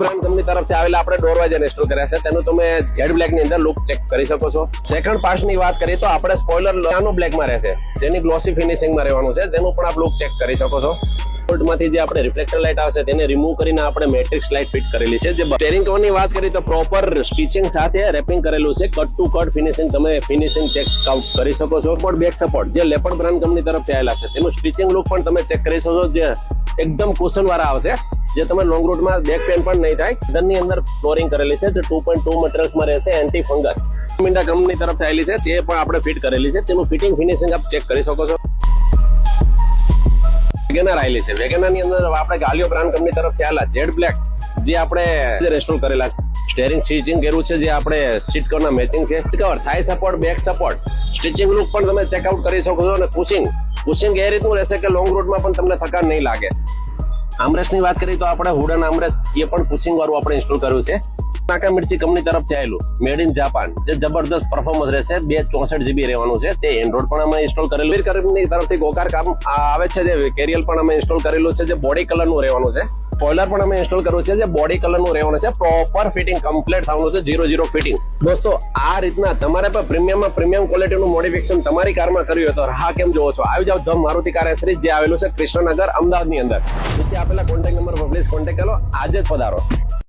Brand company તરફથી આવેલા આપણે ડોર વાઇઝર ઇન્સ્ટોલ કર્યા છે, તેનું તમે જેડ બ્લેક ની અંદર લુક ચેક કરી શકો છો. સેકન્ડ પાર્ટ ની વાત કરીએ તો આપણે સ્પોઇલર નાનું બ્લેક માં રહેશે, તેની ગ્લોસી ફિનિશિંગ માં રહેવાનું છે, તેનું પણ આપ લુક ચેક કરી શકો છો. માંથી જે આપણે રિફ્લેક્ટર લાઇટ આવશે તેને રિમૂવ કરીને આપણે મેટ્રિક્સ લાઇટ ફિટ કરેલી છે. જે સ્ટીયરિંગ કવર ની વાત કરીએ તો પ્રોપર સ્ટિચિંગ સાથે રેપિંગ કરેલું છે, કટ ટુ કટ ફિનિશિંગ તમે ફિનિશિંગ ચેક આઉટ કરી શકો છો. પણ બેક સપોર્ટ જે લેપર્ડ બ્રાન્ડ કંપની તરફથી આવેલા છે તેનું સ્ટિચિંગ લુક પણ તમે ચેક કરી શકો છો, જે એકદમ કુશન વાળા આવશે, જે તમે લોંગ રૂટમાં બેક પેન પણ નહીં થાય. ની અંદર ફ્લોરિંગ કરેલી છે, જે 2.2 મટીરિયલ્સમાં રહેશે, એન્ટી ફંગસ મિન્ડા કંપની તરફથી આવેલી છે, તે પણ આપણે ફિટ કરેલી છે. તેનું ફિટિંગ ફિનિશિંગ આપ ચેક કરી શકો છો. વેગેનાર આવેલી છે, વેગેનાર ની અંદર આપણે ગાલિયો બ્રાન્ડ કંપની તરફથી આવેલા જેડ બ્લેક જે આપણે ઇન્સ્ટોલ કરેલા સ્ટીયરિંગ સ્ટિચિંગ કર્યું છે, જે આપણે સીટ કવરના મેચિંગ છે. કવર થાઈ support, back support, stitching look પણ તમે ચેકઆઉટ કરી શકો છો. અને પુશિંગ એ રીતનું રહેશે કે લોંગ રૂટમાં પણ તમને થકાન નહીં લાગે. આમરેસ્ટ ની વાત કરીએ તો આપણે વુડન આમરેસ્ટ એ પણ પુશિંગ વાળું આપણે ઇન્સ્ટોલ કર્યું છે. નાકા મિર્ચી કંપની તરફથી આવેલું મેડ ઇન જાપાન, જે જબરદસ્ત પરફોર્મન્સ રહેશે, 264 GB રહેવાનું છે. તે એન્ડ્રોઇડ પણ અમે ઇન્સ્ટોલ કરેલું. કંપની તરફથી ગોકાર કામ આવે છે, જે કેરિયલ પણ અમે ઇન્સ્ટોલ કરેલું છે, જે બોડી કલર નું રહેવાનું છે. સ્પોઇલર પણ અમે ઇન્સ્ટોલ કર્યું છે, જે બોડી કલર નું રહેવાનું છે. પ્રોપર ફિટિંગ કમ્પ્લીટ થવાનું છે, 0 ફિટિંગ. દોસ્તો આ રીતના તમારે પણ પ્રીમિયમ ક્વોલિટીનું મોડિફિકેશન તમારી કારમાં કર્યું હોય તો રાહ કેમ જોવો છો? આવી જાવ ધ મારુતિ કાર એસેસરીઝ, જે આવેલું છે કૃષ્ણનગર, અમદાવાદ ની અંદર. નીચે આપેલા કોન્ટેક્ટ નંબર પર પ્લીઝ કોન્ટેક્ટ કરો, આજે જ પધારો.